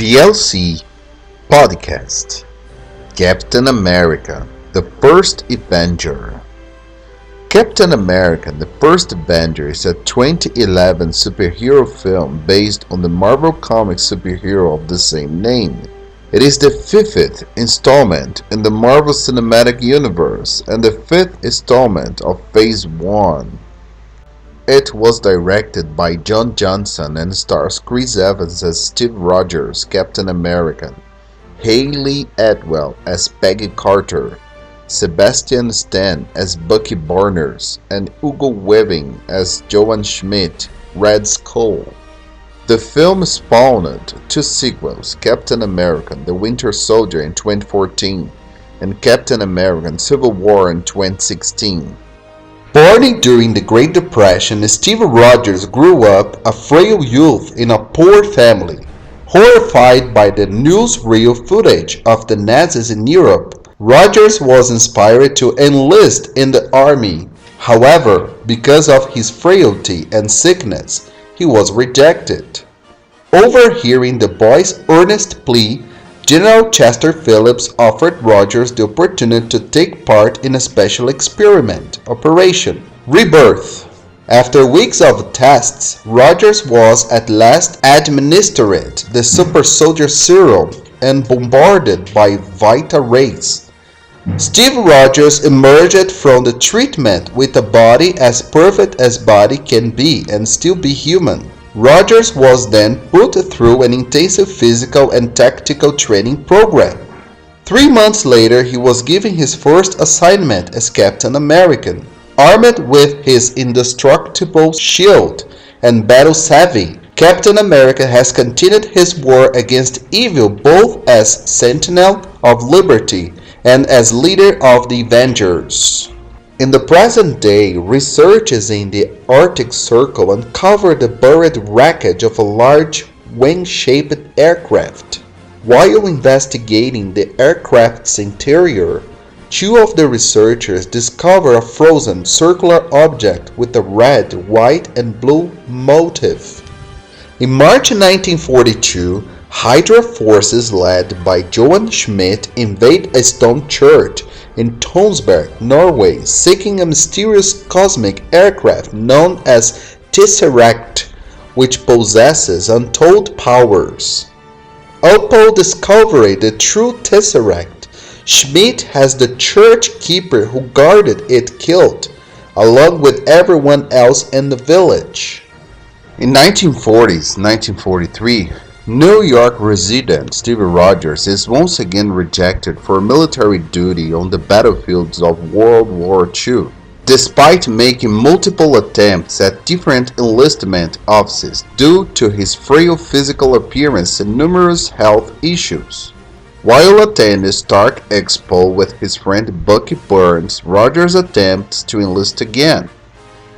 PLC Podcast. Captain America, the First Avenger. Captain America, the First Avenger is a 2011 superhero film based on the Marvel Comics superhero of the same name. It is the fifth installment in the Marvel Cinematic Universe and the fifth installment of Phase 1. It was directed by John Johnson and stars Chris Evans as Steve Rogers, Captain America, Hayley Atwell as Peggy Carter, Sebastian Stan as Bucky Barnes, and Hugo Weaving as Johann Schmidt, Red Skull. The film spawned two sequels, Captain America: The Winter Soldier in 2014 and Captain America: Civil War in 2016. Born during the Great Depression, Steve Rogers grew up a frail youth in a poor family. Horrified by the newsreel footage of the Nazis in Europe, Rogers was inspired to enlist in the army. However, because of his frailty and sickness, he was rejected. Overhearing the boy's earnest plea, General Chester Phillips offered Rogers the opportunity to take part in a special experiment, Operation Rebirth. After weeks of tests, Rogers was at last administered the super soldier serum and bombarded by Vita rays. Steve Rogers emerged from the treatment with a body as perfect as body can be and still be human. Rogers was then put through an intensive physical and tactical training program. 3 months later, he was given his first assignment as Captain America. Armed with his indestructible shield and battle savvy, Captain America has continued his war against evil both as Sentinel of Liberty and as leader of the Avengers. In the present day, researchers in the Arctic Circle uncovered the buried wreckage of a large wing-shaped aircraft. While investigating the aircraft's interior, two of the researchers discovered a frozen circular object with a red, white, and blue motif. In March 1942, Hydra forces led by Johann Schmidt invade a stone church in Tønsberg, Norway, seeking a mysterious cosmic aircraft known as Tesseract, which possesses untold powers. Upon discovering the true Tesseract, Schmidt has the church keeper who guarded it killed, along with everyone else in the village. In 1943, New York resident Steve Rogers is once again rejected for military duty on the battlefields of World War II, despite making multiple attempts at different enlistment offices due to his frail physical appearance and numerous health issues. While attending Stark Expo with his friend Bucky Barnes, Rogers attempts to enlist again.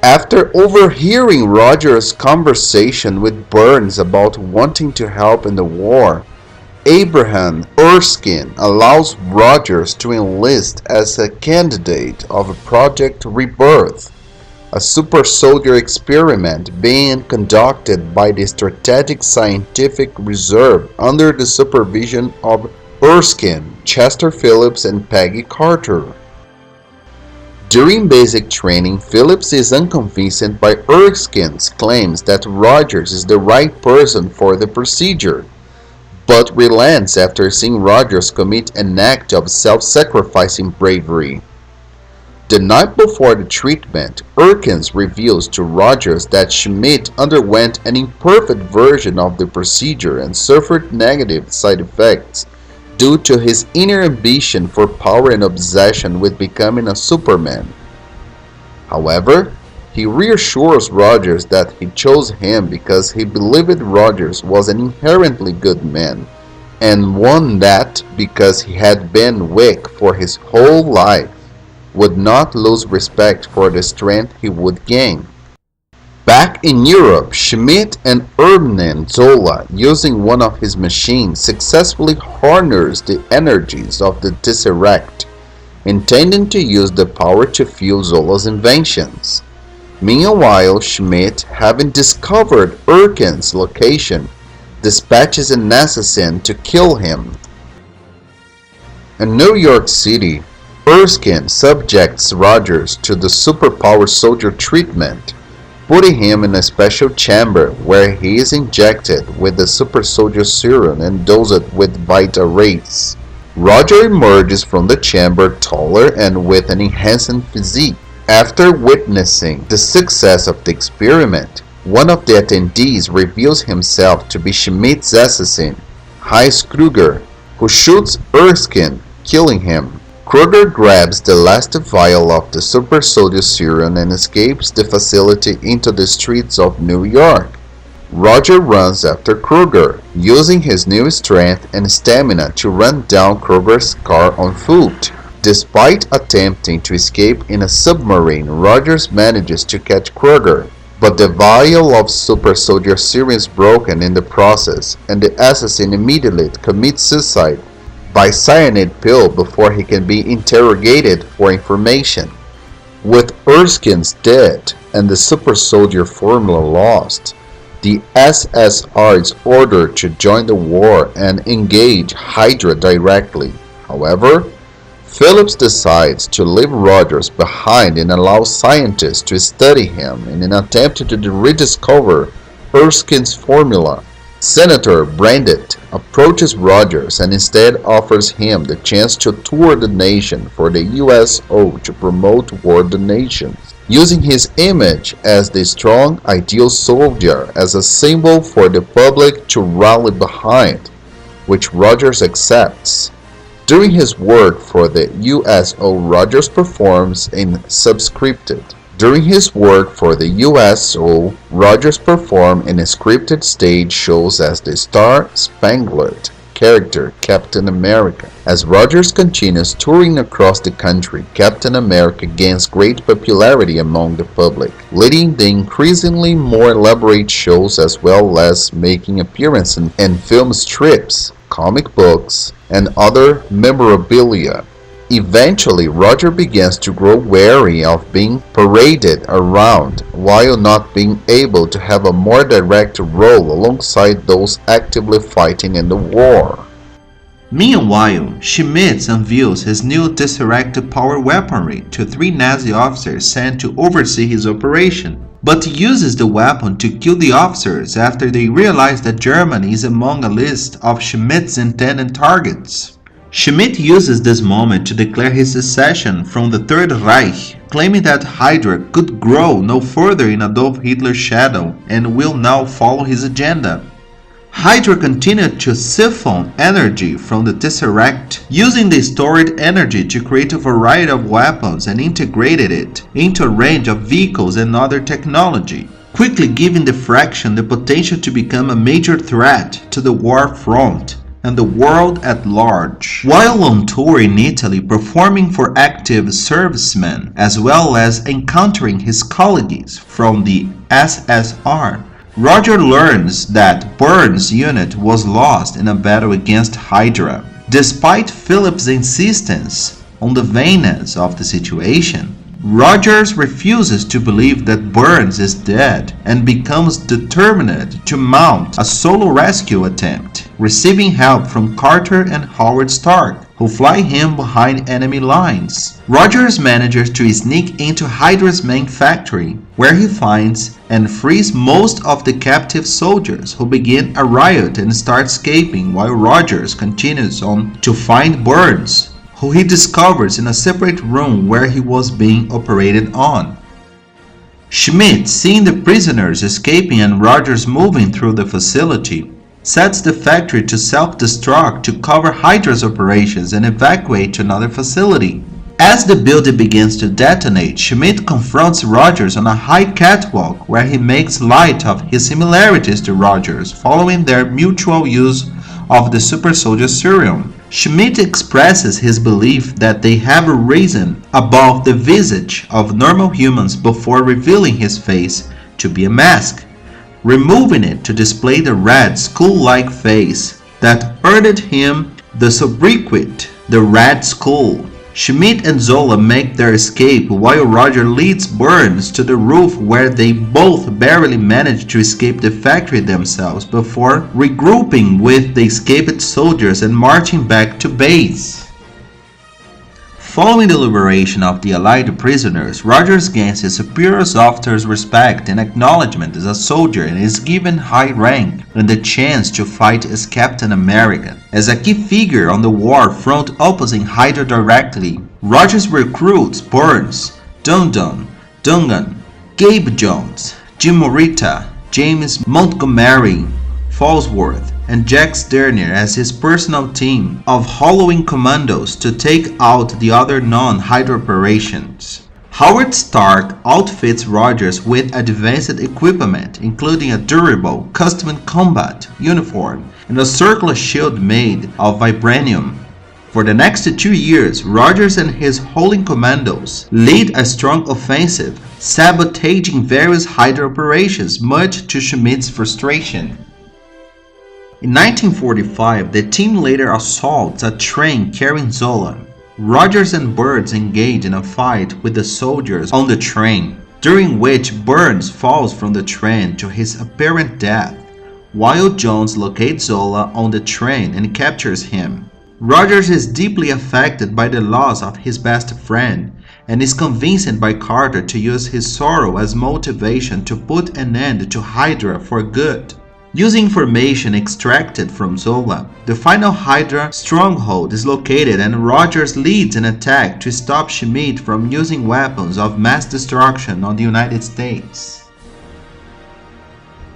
After overhearing Rogers' conversation with Barnes about wanting to help in the war, Abraham Erskine allows Rogers to enlist as a candidate of Project Rebirth, a super soldier experiment being conducted by the Strategic Scientific Reserve under the supervision of Erskine, Chester Phillips, and Peggy Carter. During basic training, Phillips is unconvinced by Erskine's claims that Rogers is the right person for the procedure, but relents after seeing Rogers commit an act of self-sacrificing bravery. The night before the treatment, Erskine reveals to Rogers that Schmidt underwent an imperfect version of the procedure and suffered negative side effects due to his inner ambition for power and obsession with becoming a Superman. However, he reassures Rogers that he chose him because he believed Rogers was an inherently good man, and one that, because he had been weak for his whole life, would not lose respect for the strength he would gain. Back in Europe, Schmidt and Hermann Zola, using one of his machines, successfully harnessed the energies of the Tesseract, intending to use the power to fuel Zola's inventions. Meanwhile, Schmidt, having discovered Erskine's location, dispatches an assassin to kill him. In New York City, Erskine subjects Rogers to the superpower soldier treatment, putting him in a special chamber where he is injected with the super soldier serum and dosed with Vita Rays. Roger emerges from the chamber taller and with an enhanced physique. After witnessing the success of the experiment, one of the attendees reveals himself to be Schmidt's assassin, Heinz Kruger, who shoots Erskine, killing him. Kruger grabs the last vial of the super soldier serum and escapes the facility into the streets of New York. Roger runs after Kruger, using his new strength and stamina to run down Kruger's car on foot. Despite attempting to escape in a submarine, Rogers manages to catch Kruger, but the vial of super soldier serum is broken in the process, and the assassin immediately commits suicide by cyanide pill before he can be interrogated for information. With Erskine's dead and the super soldier formula lost, the SSR is ordered to join the war and engage Hydra directly. However, Phillips decides to leave Rogers behind and allow scientists to study him in an attempt to rediscover Erskine's formula. Senator Brandt approaches Rogers and instead offers him the chance to tour the nation for the USO to promote war donations, using his image as the strong, ideal soldier as a symbol for the public to rally behind, which Rogers accepts. During his work for the USO, Rogers performs in Subscripted. During his work for the USO, Rogers performed in scripted stage shows as the Star-Spangled character Captain America. As Rogers continues touring across the country, Captain America gains great popularity among the public, leading to increasingly more elaborate shows as well as making appearances in film strips, comic books, and other memorabilia. Eventually, Roger begins to grow wary of being paraded around while not being able to have a more direct role alongside those actively fighting in the war. Meanwhile, Schmidt unveils his new Tesseract power weaponry to 3 Nazi officers sent to oversee his operation, but uses the weapon to kill the officers after they realize that Germany is among a list of Schmidt's intended targets. Schmidt uses this moment to declare his secession from the Third Reich, claiming that Hydra could grow no further in Adolf Hitler's shadow and will now follow his agenda. Hydra continued to siphon energy from the Tesseract, using the stored energy to create a variety of weapons and integrated it into a range of vehicles and other technology, quickly giving the fraction the potential to become a major threat to the war front and the world at large. While on tour in Italy performing for active servicemen as well as encountering his colleagues from the SSR, Roger learns that Burns' unit was lost in a battle against Hydra. Despite Phillips' insistence on the vagueness of the situation, Rogers refuses to believe that Burns is dead and becomes determined to mount a solo rescue attempt, receiving help from Carter and Howard Stark, who fly him behind enemy lines. Rogers manages to sneak into Hydra's main factory, where he finds and frees most of the captive soldiers, who begin a riot and start escaping while Rogers continues on to find Burns, who he discovers in a separate room where he was being operated on. Schmidt, seeing the prisoners escaping and Rogers moving through the facility, sets the factory to self-destruct to cover Hydra's operations and evacuate to another facility. As the building begins to detonate, Schmidt confronts Rogers on a high catwalk where he makes light of his similarities to Rogers following their mutual use of the super soldier serum. Schmidt expresses his belief that they have risen above the visage of normal humans before revealing his face to be a mask, removing it to display the red skull-like face that earned him the sobriquet, the Red Skull. Schmidt and Zola make their escape while Roger leads Burns to the roof where they both barely manage to escape the factory themselves before regrouping with the escaped soldiers and marching back to base. Following the liberation of the Allied prisoners, Rogers gains his superior officers' respect and acknowledgement as a soldier and is given high rank and the chance to fight as Captain America. As a key figure on the war front opposing Hydra directly, Rogers recruits Burns, Dungan, Gabe Jones, Jim Morita, James Montgomery, Falsworth, and Jack Sterner as his personal team of Halloween commandos to take out the other non-Hydra operations. Howard Stark outfits Rogers with advanced equipment, including a durable, custom combat uniform and a circular shield made of vibranium. For the next 2 years, Rogers and his Howling Commandos lead a strong offensive, sabotaging various Hydra operations, much to Schmidt's frustration. In 1945, the team later assaults a train carrying Zola. Rogers and Burns engage in a fight with the soldiers on the train, during which Burns falls from the train to his apparent death, while Jones locates Zola on the train and captures him. Rogers is deeply affected by the loss of his best friend and is convinced by Carter to use his sorrow as motivation to put an end to Hydra for good. Using information extracted from Zola, the final Hydra stronghold is located and Rogers leads an attack to stop Schmidt from using weapons of mass destruction on the United States.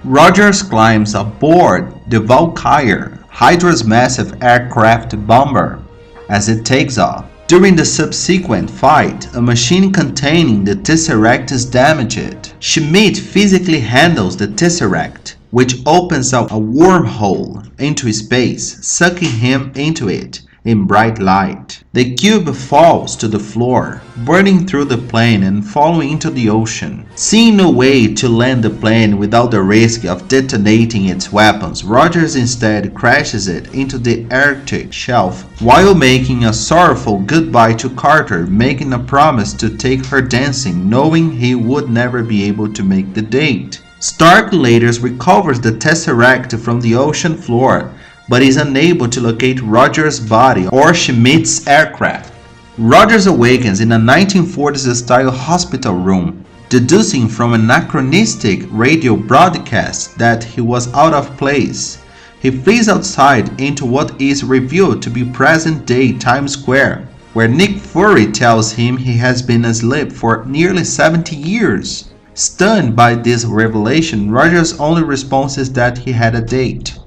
Rogers climbs aboard the Valkyrie, Hydra's massive aircraft bomber, as it takes off. During the subsequent fight, a machine containing the Tesseract is damaged. Schmidt physically handles the Tesseract, which opens up a wormhole into space, sucking him into it in bright light. The cube falls to the floor, burning through the plane and falling into the ocean. Seeing no way to land the plane without the risk of detonating its weapons, Rogers instead crashes it into the Arctic shelf while making a sorrowful goodbye to Carter, making a promise to take her dancing, knowing he would never be able to make the date. Stark later recovers the Tesseract from the ocean floor, but is unable to locate Rogers' body or Schmidt's aircraft. Rogers awakens in a 1940s-style hospital room, deducing from an anachronistic radio broadcast that he was out of place. He flees outside into what is revealed to be present-day Times Square, where Nick Fury tells him he has been asleep for nearly 70 years. Stunned by this revelation, Rogers' only response is that he had a date.